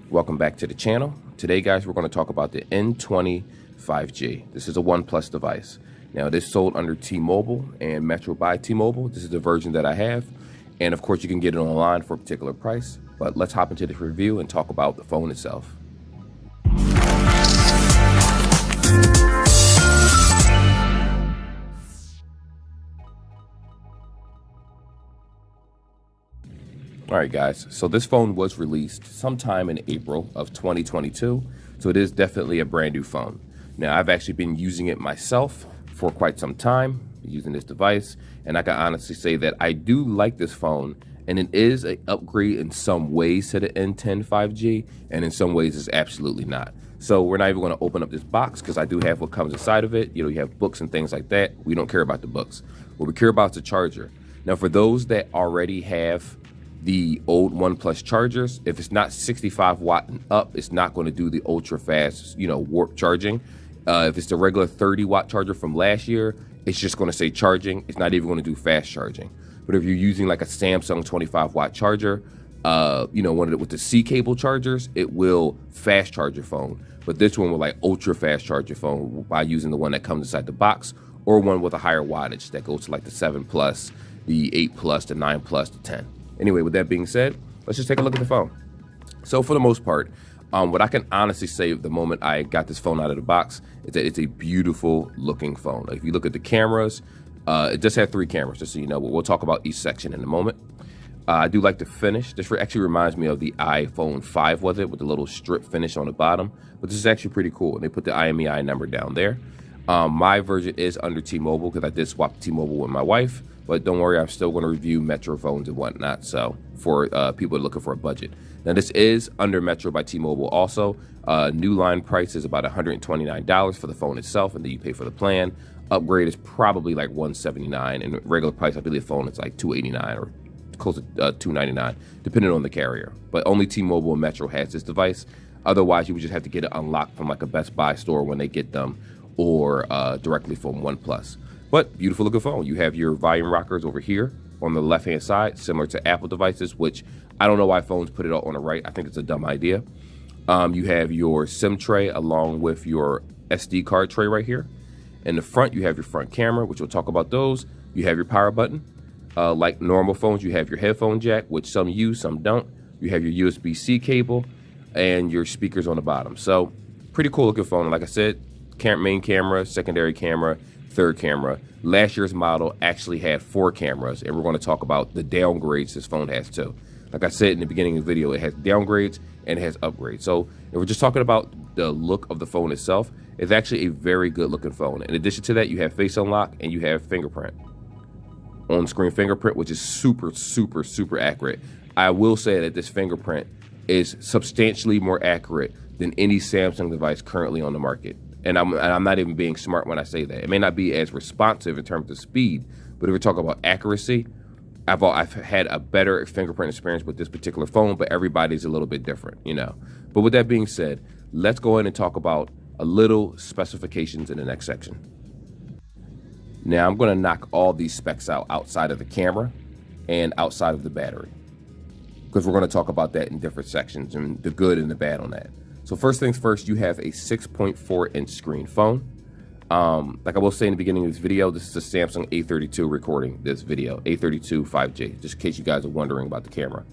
Welcome back to the channel. Today, guys, we're going to talk about the n20 5G. This is a OnePlus device. Now, this is sold under T-Mobile and Metro by T-Mobile. This is the version that I have. And of course, you can get it online for a particular price. But let's hop into this review and talk about the phone itself. All right, guys, so this phone was released sometime in April of 2022, so it is definitely a brand new phone. Now, I've actually been using it myself for quite some time, using this device, and I can honestly say that I do like this phone, and it is an upgrade in some ways to the n10 5G, and in some ways it's absolutely not. So we're not even going to open up this box because I do have what comes inside of it. You know, you have books and things like that. We don't care about the books. What we care about is the charger. Now, for those that already have the old OnePlus chargers, if it's not 65 watt and up, it's not going to do the ultra fast, warp charging. If it's the regular 30 watt charger from last year, it's just going to say charging. It's not even going to do fast charging. But if you're using like a Samsung 25 watt charger, one of with the C cable chargers, it will fast charge your phone. But this one will like ultra fast charge your phone by using the one that comes inside the box, or one with a higher wattage that goes to like the 7 plus, the 8 plus, the 9 plus, the 10. Anyway, with that being said, let's just take a look at the phone. So for the most part, what I can honestly say the moment I got this phone out of the box is that it's a beautiful looking phone. If you look at the cameras, it does have 3 cameras, just so you know. We'll talk about each section in a moment. I do like the finish. This actually reminds me of the iPhone 5, was it, with the little strip finish on the bottom. But this is actually pretty cool. They put the IMEI number down there. My version is under T-Mobile because I did swap T-Mobile with my wife. But don't worry, I'm still going to review Metro phones and whatnot. So for people looking for a budget. Now, this is under Metro by T-Mobile also. New line price is about $129 for the phone itself, and then you pay for the plan. Upgrade is probably like $179, and regular price, I believe the phone is like $289 or close to $299, depending on the carrier. But only T-Mobile and Metro has this device. Otherwise, you would just have to get it unlocked from like a Best Buy store when they get them, or directly from OnePlus. But beautiful looking phone. You have your volume rockers over here on the left hand side, similar to Apple devices, which I don't know why phones put it all on the right. I think it's a dumb idea. You have your SIM tray along with your SD card tray right here. In the front, you have your front camera, which we'll talk about those. You have your power button. Like normal phones, you have your headphone jack, which some use, some don't. You have your USB-C cable and your speakers on the bottom. So pretty cool looking phone. Like I said, main camera, secondary camera, third camera. Last year's model actually had 4 cameras, and we're going to talk about the downgrades this phone has too. Like I said in the beginning of the video, it has downgrades and it has upgrades. So if we're just talking about the look of the phone itself, it's actually a very good looking phone. In addition to that, you have face unlock and you have fingerprint. On-screen fingerprint, which is super, super, super accurate. I will say that this fingerprint is substantially more accurate than any Samsung device currently on the market. And I'm not even being smart when I say that. It may not be as responsive in terms of speed, but if we're talking about accuracy, I've had a better fingerprint experience with this particular phone, but everybody's a little bit different, But with that being said, let's go ahead and talk about a little specifications in the next section. Now, I'm going to knock all these specs out outside of the camera and outside of the battery, because we're going to talk about that in different sections and the good and the bad on that. So first things first, you have a 6.4 inch screen phone. Like I will say in the beginning of this video, this is a Samsung A32 recording this video, A32 5G, just in case you guys are wondering about the camera.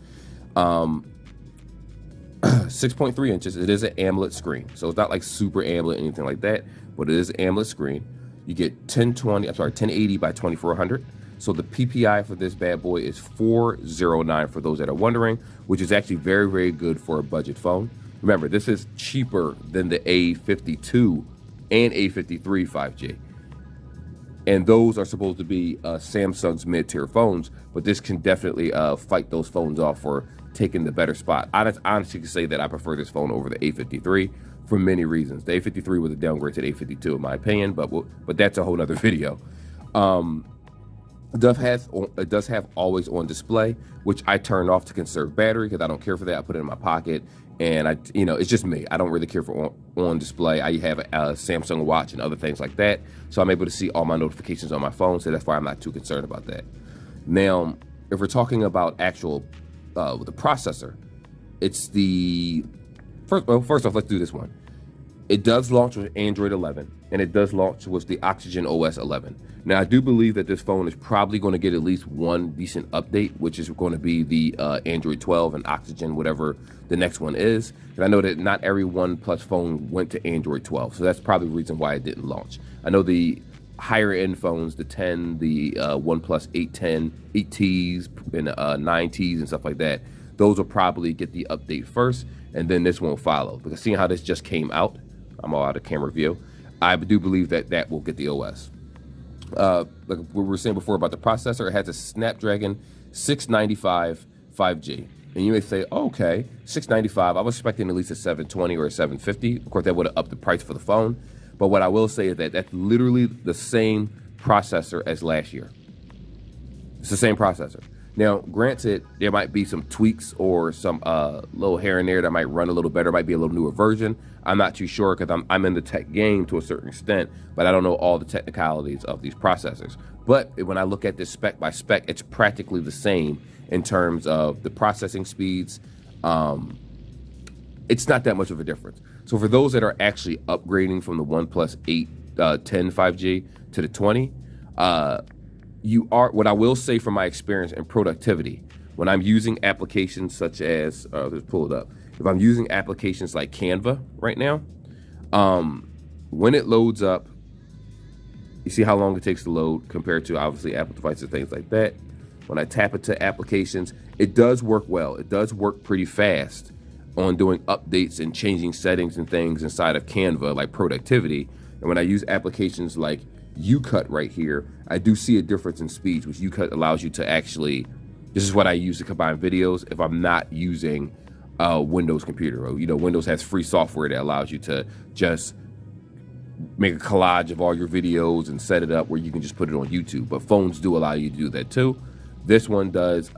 6.3 inches, it is an AMOLED screen. So it's not like super AMOLED, anything like that, but it is an AMOLED screen. You get 1080 by 2400. So the PPI for this bad boy is 409 for those that are wondering, which is actually very, very good for a budget phone. Remember, this is cheaper than the A52 and A53 5G. And those are supposed to be Samsung's mid-tier phones, but this can definitely fight those phones off for taking the better spot. I honestly can say that I prefer this phone over the A53 for many reasons. The A53 was a downgrade to the A52 in my opinion, but that's a whole nother video. It does have always on display, which I turn off to conserve battery because I don't care for that. I put it in my pocket, and it's just me. I don't really care for on display. I have a Samsung Watch and other things like that, so I'm able to see all my notifications on my phone. So that's why I'm not too concerned about that. Now, if we're talking about actual with the processor, it's the First off, let's do this one. It does launch with Android 11, and it does launch with the Oxygen OS 11. Now, I do believe that this phone is probably going to get at least one decent update, which is going to be the Android 12 and Oxygen, whatever the next one is. And I know that not every OnePlus phone went to Android 12, so that's probably the reason why it didn't launch. I know the higher-end phones, the 10, the OnePlus 810, 8Ts, and 9Ts, and stuff like that, those will probably get the update first, and then this won't follow. Because seeing how this just came out, I'm all out of camera view, I do believe that that will get the OS. Like we were saying before about the processor, it has a Snapdragon 695 5G. And you may say, oh, okay, 695, I was expecting at least a 720 or a 750. Of course, that would have upped the price for the phone. But what I will say is that that's literally the same processor as last year. It's the same processor. Now, granted, there might be some tweaks or some little here and there that might run a little better, might be a little newer version. I'm not too sure because I'm in the tech game to a certain extent, but I don't know all the technicalities of these processors. But when I look at this spec by spec, it's practically the same in terms of the processing speeds. It's not that much of a difference. So for those that are actually upgrading from the OnePlus 810 5G to the 20, what I will say from my experience and productivity, when I'm using applications such as, let's pull it up. If I'm using applications like Canva right now, when it loads up, you see how long it takes to load compared to obviously Apple devices, things like that. When I tap into applications, it does work well. It does work pretty fast on doing updates and changing settings and things inside of Canva, like productivity. And when I use applications like UCut right here, I do see a difference in speeds, which UCut allows you to actually, this is what I use to combine videos if I'm not using a Windows computer. Or, Windows has free software that allows you to just make a collage of all your videos and set it up where you can just put it on YouTube. But phones do allow you to do that too. This one does.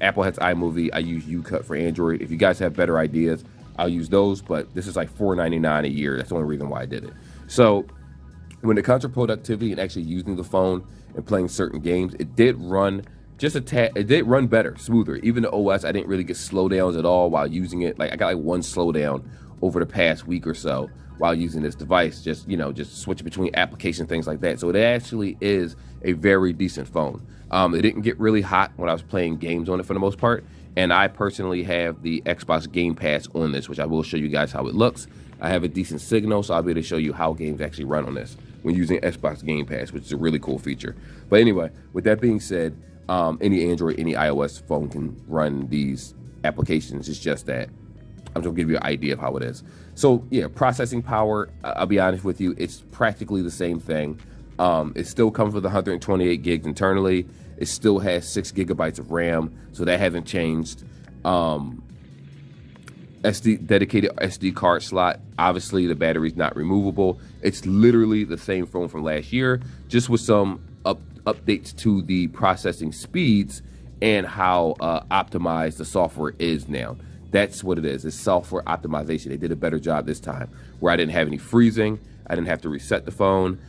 Apple has iMovie. I use UCut for Android. If you guys have better ideas, I'll use those. But this is like $4.99 a year. That's the only reason why I did it. So when it comes to productivity and actually using the phone and playing certain games, it did run just a tad. It did run better, smoother. Even the OS, I didn't really get slowdowns at all while using it. Like I got like one slowdown over the past week or so while using this device. Just switching between application, things like that. So it actually is a very decent phone. It didn't get really hot when I was playing games on it for the most part. And I personally have the Xbox Game Pass on this, which I will show you guys how it looks. I have a decent signal, so I'll be able to show you how games actually run on this when using Xbox Game Pass, which is a really cool feature. But anyway, with that being said, any Android, any iOS phone can run these applications. It's just that I'm just gonna give you an idea of how it is. So yeah, processing power, I'll be honest with you, it's practically the same thing. It still comes with 128 gigs internally. It still has 6 gigabytes of RAM, so that hasn't changed. Dedicated SD card slot. Obviously, the battery's not removable. It's literally the same phone from last year, just with some updates to the processing speeds and how optimized the software is now. That's what it is. It's software optimization. They did a better job this time, where I didn't have any freezing. I didn't have to reset the phone.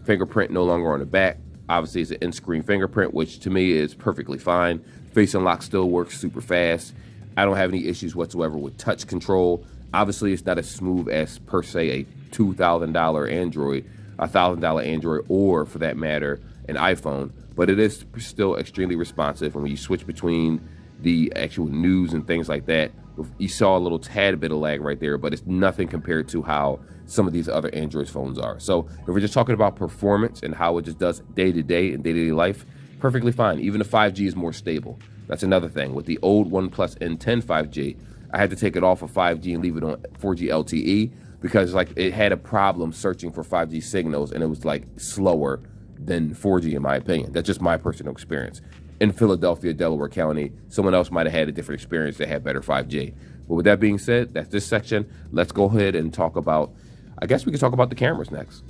Fingerprint no longer on the back. Obviously, it's an in-screen fingerprint, which to me is perfectly fine. Face unlock still works super fast. I don't have any issues whatsoever with touch control. Obviously, it's not as smooth as, per se, a $2,000 Android, a $1,000 Android, or for that matter, an iPhone. But it is still extremely responsive. And when you switch between the actual news and things like that, you saw a little tad bit of lag right there, but it's nothing compared to how some of these other Android phones are. So if we're just talking about performance and how it just does day-to-day and day-to-day life, perfectly fine. Even the 5G is more stable. That's another thing. With the old OnePlus N10 5G, I had to take it off of 5G and leave it on 4G LTE because it had a problem searching for 5G signals, and it was slower than 4G in my opinion. That's just my personal experience. In Philadelphia, Delaware County, someone else might have had a different experience that had better 5G. But with that being said, that's this section. Let's go ahead and talk about, I guess we can talk about the cameras next.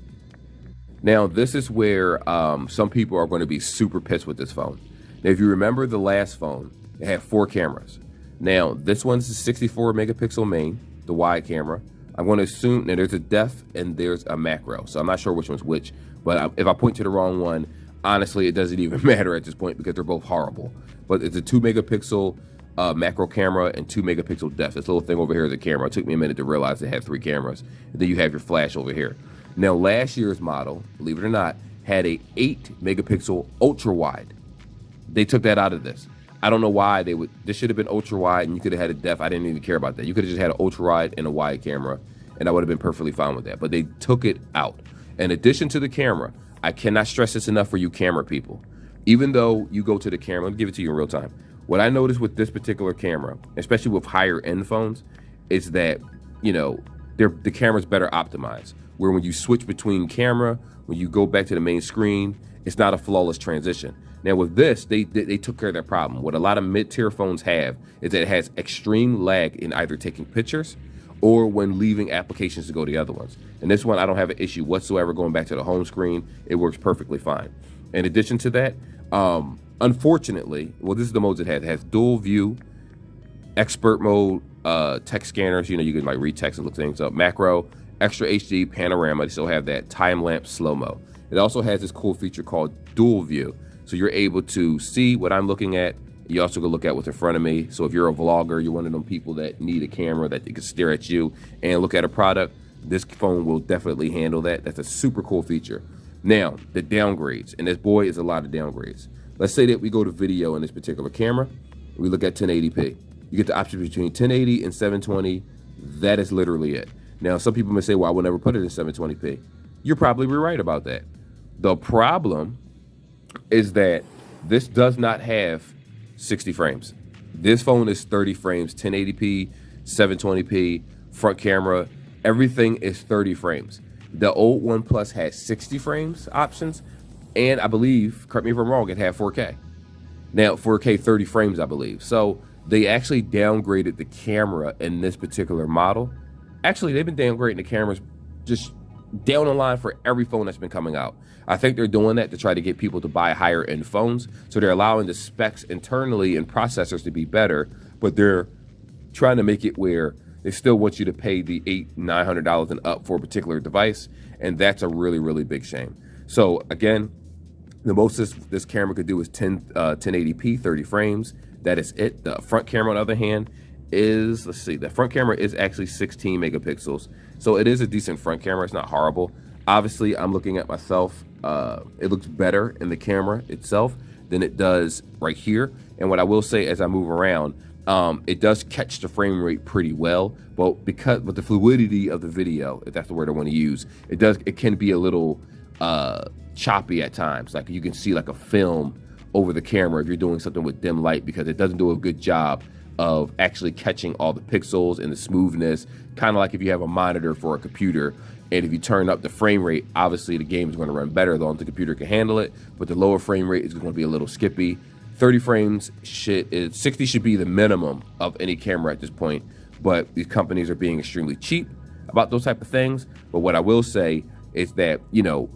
Now, this is where some people are going to be super pissed with this phone. Now, if you remember the last phone, it had 4 cameras. Now, this one's a 64 megapixel main, the wide camera. I'm going to assume that there's a depth and there's a macro. So I'm not sure which one's which. But if I point to the wrong one, honestly, it doesn't even matter at this point because they're both horrible. But it's a 2 megapixel macro camera and 2 megapixel depth. This little thing over here is a camera. It took me a minute to realize it had 3 cameras. And then you have your flash over here. Now, last year's model, believe it or not, had a 8 megapixel ultra wide. They took that out of this. I don't know why they would. This should have been ultra wide, and you could have had a depth. I didn't even care about that. You could have just had an ultra wide and a wide camera, and I would have been perfectly fine with that. But they took it out. In addition to the camera, I cannot stress this enough for you camera people. Even though you go to the camera, let me give it to you in real time. What I noticed with this particular camera, especially with higher end phones, is that, you know, the camera's better optimized. Where when you switch between camera, when you go back to the main screen, it's not a flawless transition. Now with this, they took care of that problem. What a lot of mid-tier phones have is that it has extreme lag in either taking pictures or when leaving applications to go to the other ones. And this one, I don't have an issue whatsoever going back to the home screen. It works perfectly fine. In addition to that, unfortunately, well, this is the modes it has. It has dual view, expert mode, text scanners. You know, you can like read text and look things up. Macro, extra HD, panorama. They still have that time lapse slow-mo. It also has this cool feature called dual view. So you're able to see what I'm looking at. You also can look at what's in front of me. So if you're a vlogger, you're one of them people that need a camera that can stare at you and look at a product, this phone will definitely handle that. That's a super cool feature. Now, the downgrades, and this boy is a lot of downgrades. Let's say that we go to video in this particular camera. We look at 1080p. You get the option between 1080 and 720. That is literally it. Now, some people may say, well, I will never put it in 720p. You're probably right about that. The problem is that this does not have 60 frames. This phone is 30 frames, 1080p, 720p, front camera, everything is 30 frames. The old OnePlus had 60 frames options, and I believe, correct me if I'm wrong, it had 4K. Now, 4K 30 frames, I believe. So they actually downgraded the camera in this particular model. Actually, they've been downgrading the cameras just down the line for every phone that's been coming out. I think they're doing that to try to get people to buy higher end phones. So they're allowing the specs internally and processors to be better, but they're trying to make it where they still want you to pay the $800-900 and up for a particular device. And that's a really, really big shame. So again, the most this camera could do is 1080p, 30 frames. That is it. The front camera, on the other hand, is, let's see, the front camera is actually 16 megapixels. So it is a decent front camera. It's not horrible. Obviously, I'm looking at myself. It looks better in the camera itself than it does right here. And what I will say as I move around, it does catch the frame rate pretty well. But because with the fluidity of the video, if that's the word I want to use, it can be a little choppy at times. Like you can see like a film over the camera if you're doing something with dim light, because it doesn't do a good job of actually catching all the pixels and the smoothness, kind of like if you have a monitor for a computer, and if you turn up the frame rate, obviously the game is going to run better as long as the computer can handle it, but the lower frame rate is going to be a little skippy. 30 frames, 60 should be the minimum of any camera at this point, but these companies are being extremely cheap about those type of things. But what I will say is that, you know,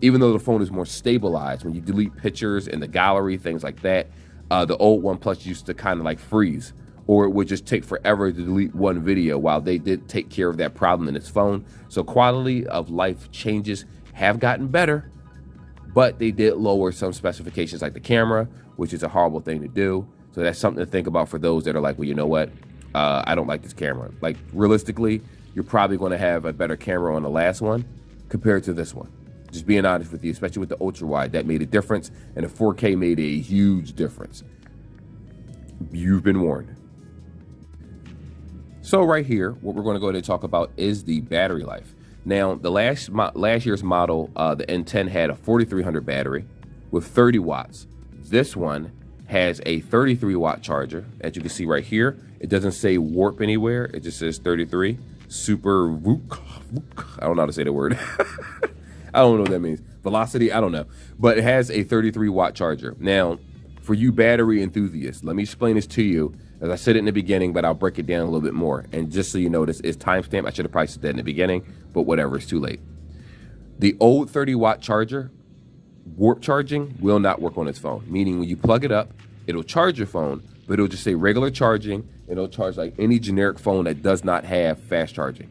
even though the phone is more stabilized, when you delete pictures in the gallery, things like that, the old OnePlus used to kind of like freeze, or it would just take forever to delete one video, while they did take care of that problem in its phone. So quality of life changes have gotten better, but they did lower some specifications like the camera, which is a horrible thing to do. So that's something to think about for those that are like, well, you know what? I don't like this camera. Like realistically, you're probably going to have a better camera on the last one compared to this one. Just being honest with you, especially with the ultra wide, that made a difference, and the 4K made a huge difference. You've been warned. So right here, what we're going to go ahead and talk about is the battery life. Now, the last year's model, the N10 had a 4300 battery with 30 watts. This one has a 33 watt charger. As you can see right here, it doesn't say warp anywhere. It just says 33. Super, I don't know how to say the word. I don't know what that means. Velocity, I don't know. But it has a 33 watt charger. Now, for you battery enthusiasts, let me explain this to you. As I said it in the beginning, but I'll break it down a little bit more. And just so you know, this is timestamped. I should have probably said that in the beginning, but whatever, it's too late. The old 30 watt charger, warp charging, will not work on its phone. Meaning when you plug it up, it'll charge your phone, but it'll just say regular charging. It'll charge like any generic phone that does not have fast charging.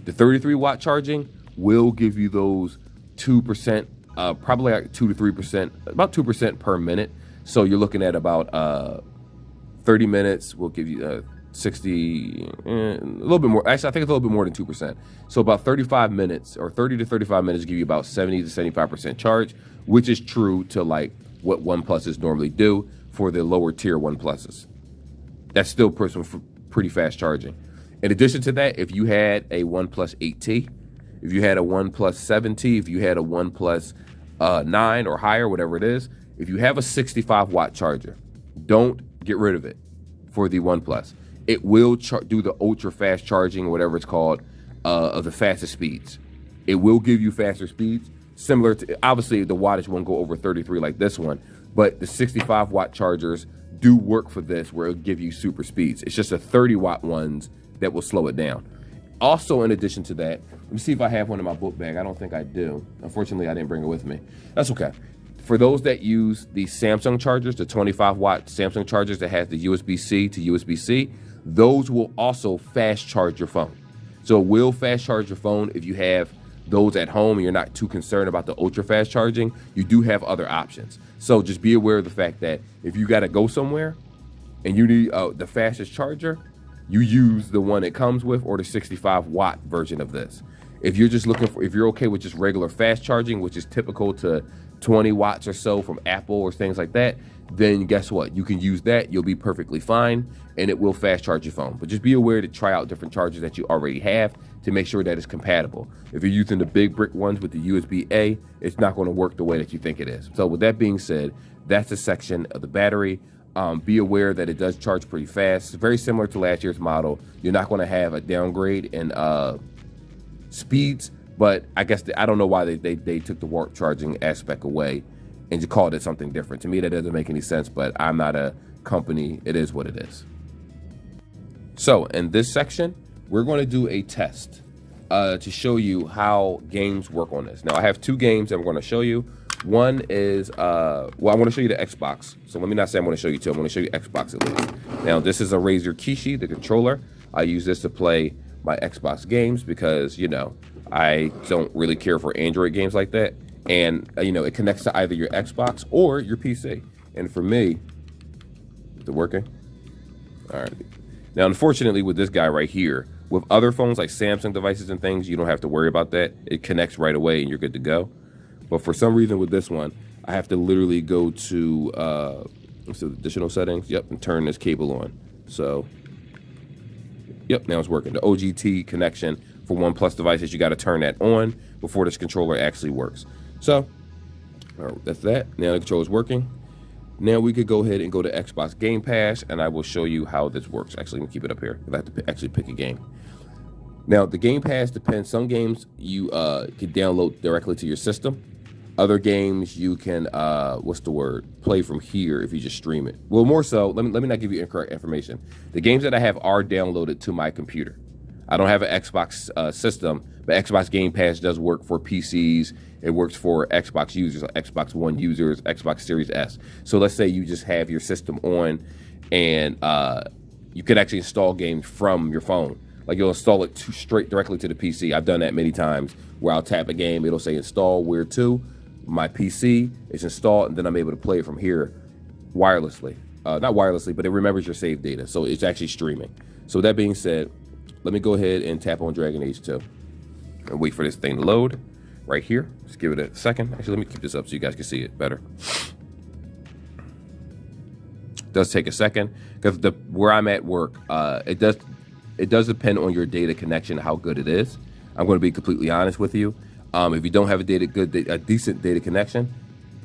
The 33 watt charging will give you those 2%, probably like 2 to 3%, about 2% per minute. So you're looking at about 30 minutes will give you 60, a little bit more. Actually, I think it's a little bit more than 2%. So about 35 minutes or 30 to 35 minutes give you about 70 to 75% charge, which is true to like what OnePluses normally do for the lower tier OnePluses. That's still pretty fast charging. In addition to that, if you had a OnePlus 8T, if you had a OnePlus 7T, if you had a OnePlus 9 or higher, whatever it is, if you have a 65 watt charger, don't get rid of it for the OnePlus. It will do the ultra fast charging, whatever it's called, of the fastest speeds. It will give you faster speeds, similar to, obviously the wattage won't go over 33 like this one, but the 65 watt chargers do work for this, where it'll give you super speeds. It's just the 30 watt ones that will slow it down. Also, in addition to that, let me see if I have one in my book bag. I don't think I do. Unfortunately, I didn't bring it with me. That's okay. For those that use the Samsung chargers, the 25 watt Samsung chargers that has the USB-C to USB-C, those will also fast charge your phone. So it will fast charge your phone if you have those at home and you're not too concerned about the ultra fast charging. You do have other options. So just be aware of the fact that if you got to go somewhere and you need the fastest charger, you use the one it comes with or the 65 watt version of this. If you're just looking for, if you're okay with just regular fast charging, which is typical to 20 watts or so from Apple or things like that, then guess what? You can use that. You'll be perfectly fine, and it will fast charge your phone. But just be aware to try out different chargers that you already have to make sure that it's compatible. If you're using the big brick ones with the USB-A, it's not going to work the way that you think it is. So with that being said, that's a section of the battery. Be aware that it does charge pretty fast. It's very similar to last year's model. You're not going to have a downgrade in speeds, but I guess I don't know why they took the warp charging aspect away and just called it something different. To me, that doesn't make any sense, but I'm not a company. It is what it is. So in this section, we're going to do a test to show you how games work on this. Now, I have two games that I'm going to show you. One is, well, I want to show you the Xbox. So let me not say I'm going to show you two. I'm going to show you Xbox at least. Now, this is a Razer Kishi, the controller. I use this to play my Xbox games because, you know, I don't really care for Android games like that. And, you know, it connects to either your Xbox or your PC. And for me, is it working? All right. Now, unfortunately, with this guy right here, with other phones like Samsung devices and things, you don't have to worry about that. It connects right away and you're good to go. But for some reason with this one, I have to literally go to additional settings. Yep, and turn this cable on. So, yep, now it's working. The OGT connection for OnePlus devices, you got to turn that on before this controller actually works. So, all right, that's that. Now the controller's working. Now we could go ahead and go to Xbox Game Pass, and I will show you how this works. Actually, let me keep it up here. I have to actually pick a game. Now, the Game Pass depends. Some games you can download directly to your system. Other games you can, play from here if you just stream it. Well, more so, let me not give you incorrect information. The games that I have are downloaded to my computer. I don't have an Xbox system, but Xbox Game Pass does work for PCs. It works for Xbox users, like Xbox One users, Xbox Series S. So let's say you just have your system on and you can actually install games from your phone. Like you'll install it straight directly to the PC. I've done that many times where I'll tap a game, it'll say install where to. My PC is installed, and then I'm able to play it from here wirelessly. Not wirelessly, but it remembers your save data, so it's actually streaming. So with that being said, let me go ahead and tap on Dragon Age 2 and wait for this thing to load right here. Just give it a second. Actually, let me keep this up so you guys can see it better. It does take a second because where I'm at work, it does depend on your data connection, how good it is. I'm going to be completely honest with you. If you don't have a decent data connection,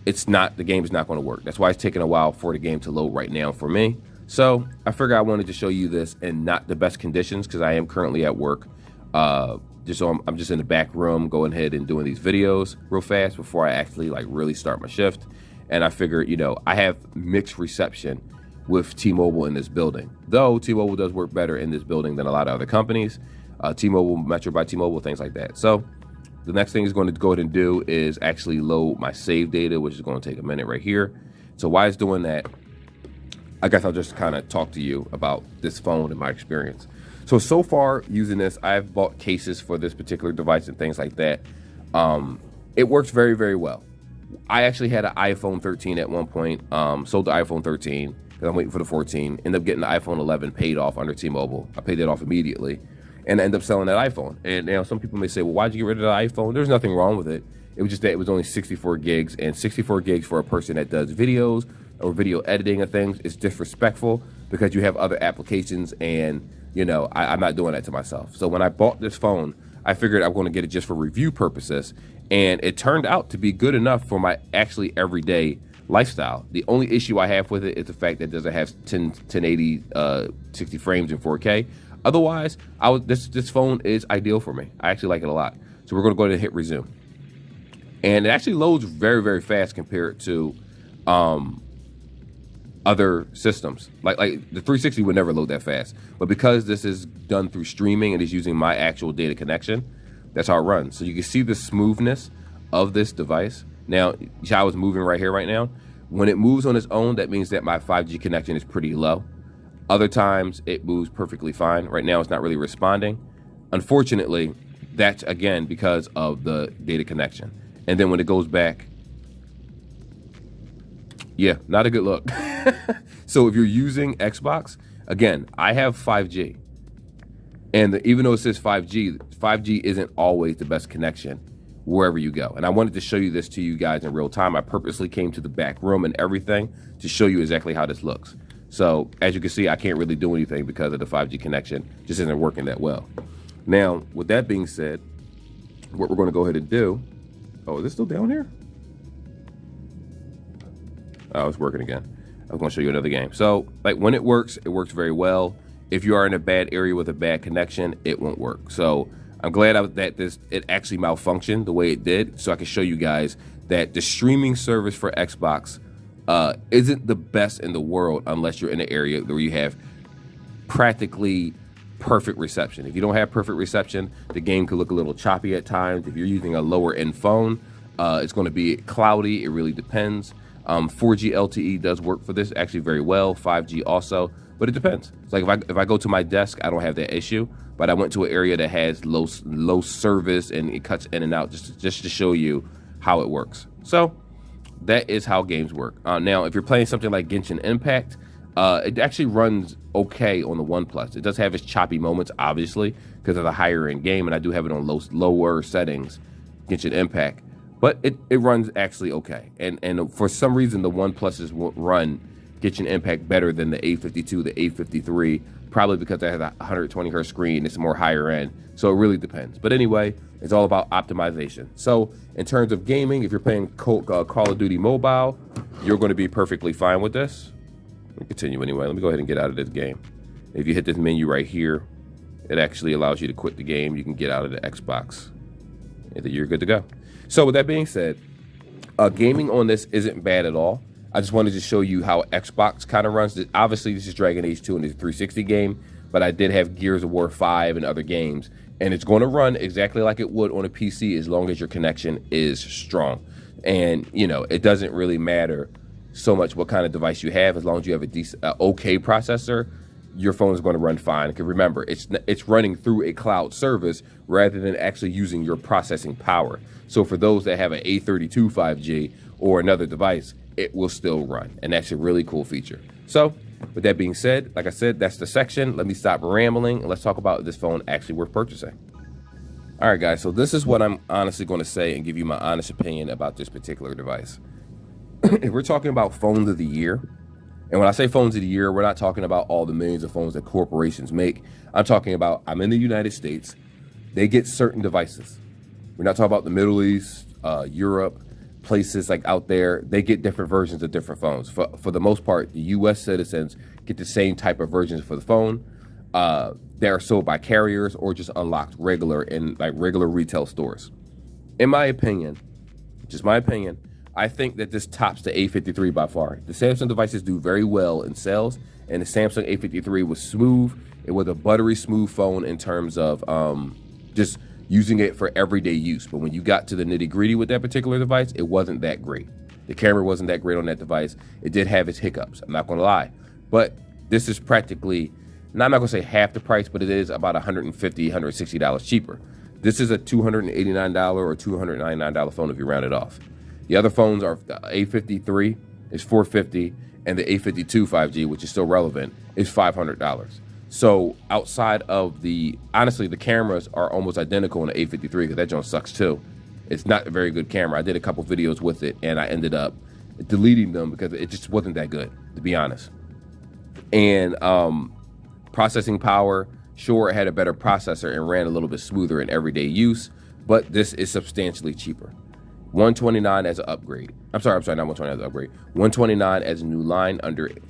the game is not going to work. That's why it's taking a while for the game to load right now for me. So I figured I wanted to show you this in not the best conditions because I am currently at work. I'm just in the back room going ahead and doing these videos real fast before I actually really start my shift. And I figured, I have mixed reception with T-Mobile in this building. Though T-Mobile does work better in this building than a lot of other companies. T-Mobile, Metro by T-Mobile, things like that. So the next thing is going to go ahead and do is actually load my save data, which is going to take a minute right here. So while it's doing that, I guess I'll just kind of talk to you about this phone and my experience. So far using this, I've bought cases for this particular device and things like that. It works very, very well. I actually had an iPhone 13 at one point, sold the iPhone 13, because I'm waiting for the 14. End up getting the iPhone 11 paid off under T-Mobile. I paid it off immediately, and I end up selling that iPhone. And some people may say, well, why'd you get rid of the iPhone? There's nothing wrong with it. It was just that it was only 64 gigs, and 64 gigs for a person that does videos or video editing of things is disrespectful, because you have other applications, and I'm not doing that to myself. So when I bought this phone, I figured I'm going to get it just for review purposes, and it turned out to be good enough for my actually everyday lifestyle. The only issue I have with it is the fact that it doesn't have 1080 60 frames in 4K. Otherwise, this phone is ideal for me. I actually like it a lot. So we're going to go ahead and hit resume, and it actually loads very, very fast compared to other systems. Like the 360 would never load that fast, but because this is done through streaming and is using my actual data connection, that's how it runs. So you can see the smoothness of this device. Now, how it's moving right here, right now. When it moves on its own, that means that my 5G connection is pretty low. Other times, it moves perfectly fine. Right now, it's not really responding. Unfortunately, that's, again, because of the data connection. And then when it goes back, yeah, not a good look. So if you're using Xbox, again, I have 5G. And even though it says 5G isn't always the best connection wherever you go. And I wanted to show you this to you guys in real time. I purposely came to the back room and everything to show you exactly how this looks. So as you can see, I can't really do anything because of the 5G connection. Just isn't working that well. Now, with that being said, what we're going to go ahead and do. Oh, is it still down here? Oh, it's working again. I was going to show you another game. So, like, when it works very well. If you are in a bad area with a bad connection, it won't work. So I'm glad that it actually malfunctioned the way it did, so I can show you guys that the streaming service for Xbox isn't the best in the world unless you're in an area where you have practically perfect reception. If you don't have perfect reception, the game could look a little choppy at times. If you're using a lower end phone, it's going to be cloudy. It really depends. 4G LTE does work for this actually very well. 5G also. But it depends. It's like if I go to my desk, I don't have that issue. But I went to an area that has low service and it cuts in and out just to show you how it works. So that is how games work. Now, if you're playing something like Genshin Impact, it actually runs okay on the OnePlus. It does have its choppy moments, obviously, because of the higher end game, and I do have it on lower settings, Genshin Impact. But it runs actually okay. And for some reason, the OnePluses run Genshin Impact better than the A52, the A53, probably because it has a 120 hertz screen. It's more higher end, so it really depends. But anyway, it's all about optimization. So in terms of gaming, if you're playing Call of Duty Mobile, you're going to be perfectly fine with this. Let me continue anyway. Let me go ahead and get out of this game. If you hit this menu right here, it actually allows you to quit the game. You can get out of the Xbox, and then you're good to go. So with that being said, gaming on this isn't bad at all. I just wanted to show you how Xbox kind of runs. Obviously, this is Dragon Age 2 and it's a 360 game, but I did have Gears of War 5 and other games, and it's going to run exactly like it would on a PC as long as your connection is strong. And, it doesn't really matter so much what kind of device you have. As long as you have a decent, okay processor, your phone is going to run fine. Because remember, it's running through a cloud service rather than actually using your processing power. So for those that have an A32 5G or another device, it will still run. And that's a really cool feature. So with that being said, like I said, that's the section. Let me stop rambling and let's talk about this phone actually worth purchasing. All right, guys. So this is what I'm honestly going to say and give you my honest opinion about this particular device. If we're talking about phones of the year, and when I say phones of the year, we're not talking about all the millions of phones that corporations make. I'm talking about, I'm in the United States. They get certain devices. We're not talking about the Middle East, Europe, places like out there. They get different versions of different phones. For the most part, the U.S. citizens get the same type of versions for the phone. They are sold by carriers or just unlocked regular in regular retail stores. In my opinion, just my opinion, I think that this tops the A53 by far. The Samsung devices do very well in sales, and the Samsung A53 was smooth. It was a buttery smooth phone in terms of just using it for everyday use. But when you got to the nitty gritty with that particular device, it wasn't that great. The camera wasn't that great on that device. It did have its hiccups, I'm not gonna lie. But this is practically, I'm not gonna say half the price, but it is about $150, $160 cheaper. This is a $289 or $299 phone if you round it off. The other phones are, the A53 is $450, and the A52 5G, which is still relevant, is $500. So outside of honestly, the cameras are almost identical in the A53 because that joint sucks too. It's not a very good camera. I did a couple videos with it and I ended up deleting them because it just wasn't that good, to be honest. And processing power, sure, it had a better processor and ran a little bit smoother in everyday use, but this is substantially cheaper. $129 as an upgrade. I'm sorry, not $129 as an upgrade. $129 as a new line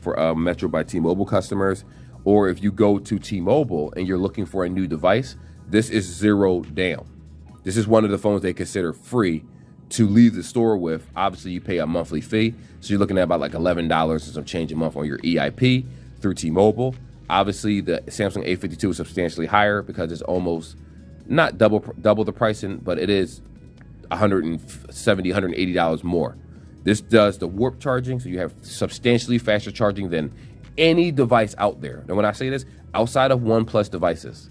for Metro by T-Mobile customers. Or if you go to T-Mobile and you're looking for a new device, this is $0 down. This is one of the phones they consider free to leave the store with. Obviously, you pay a monthly fee, so you're looking at about like $11 and some change a month on your EIP through T-Mobile. Obviously, the Samsung A52 is substantially higher because it's almost not double the pricing, but it is $170, $180 more. This does the warp charging, so you have substantially faster charging than any device out there. And when I say this, outside of OnePlus devices,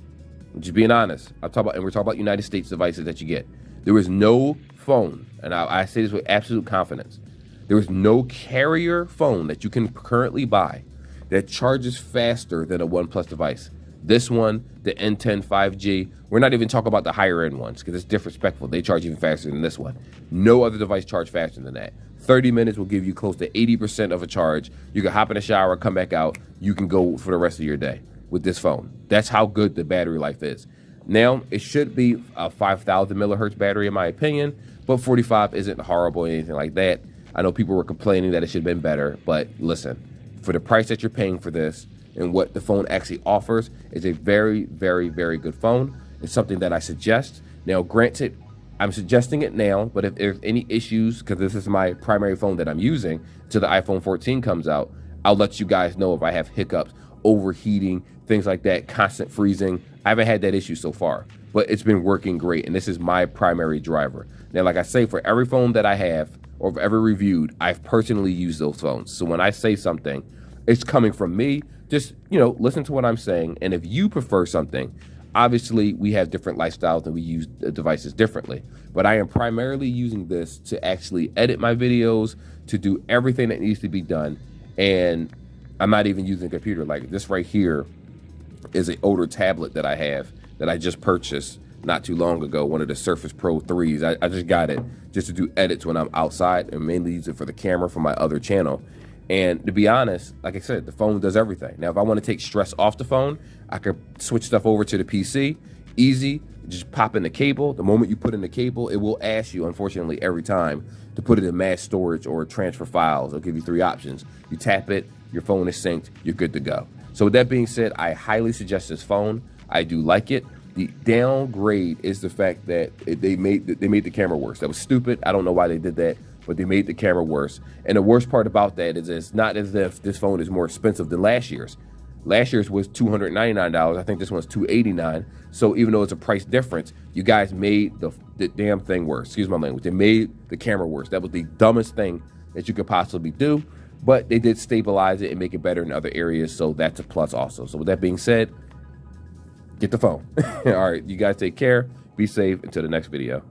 just being honest, we're talking about United States devices that you get. There is no phone, and I say this with absolute confidence, there is no carrier phone that you can currently buy that charges faster than a OnePlus device. This one, the N10 5G, we're not even talking about the higher end ones because it's disrespectful. They charge even faster than this one. No other device charge faster than that. 30 minutes will give you close to 80% of a charge. You can hop in the shower, come back out. You can go for the rest of your day with this phone. That's how good the battery life is. Now, it should be a 5,000 millihertz battery in my opinion, but 45 isn't horrible or anything like that. I know people were complaining that it should have been better, but listen, for the price that you're paying for this and what the phone actually offers, is a very, very, very good phone. It's something that I suggest. Now, granted, I'm suggesting it now, but if there's any issues, because this is my primary phone that I'm using till the iPhone 14 comes out, I'll let you guys know if I have hiccups, overheating, things like that, constant freezing. I haven't had that issue so far, but it's been working great, and this is my primary driver. Now, like I say, for every phone that I have or ever reviewed, I've personally used those phones. So when I say something, it's coming from me. Just, listen to what I'm saying, and if you prefer something, obviously, we have different lifestyles and we use the devices differently. But I am primarily using this to actually edit my videos, to do everything that needs to be done. And I'm not even using a computer. Like this right here is an older tablet that I have that I just purchased not too long ago, one of the Surface Pro 3s. I just got it just to do edits when I'm outside and mainly use it for the camera for my other channel. And to be honest, like I said, the phone does everything. Now, if I want to take stress off the phone, I could switch stuff over to the PC. Easy, just pop in the cable. The moment you put in the cable, it will ask you, unfortunately, every time to put it in mass storage or transfer files. It'll give you 3 options. You tap it, your phone is synced, you're good to go. So with that being said, I highly suggest this phone. I do like it. The downgrade is the fact that they made the camera worse. That was stupid. I don't know why they did that, but they made the camera worse. And the worst part about that is it's not as if this phone is more expensive than last year's. Last year's was $299. I think this one's $289. So even though it's a price difference, you guys made the damn thing worse. Excuse my language. They made the camera worse. That was the dumbest thing that you could possibly do. But they did stabilize it and make it better in other areas. So that's a plus also. So with that being said, get the phone. All right, you guys take care. Be safe until the next video.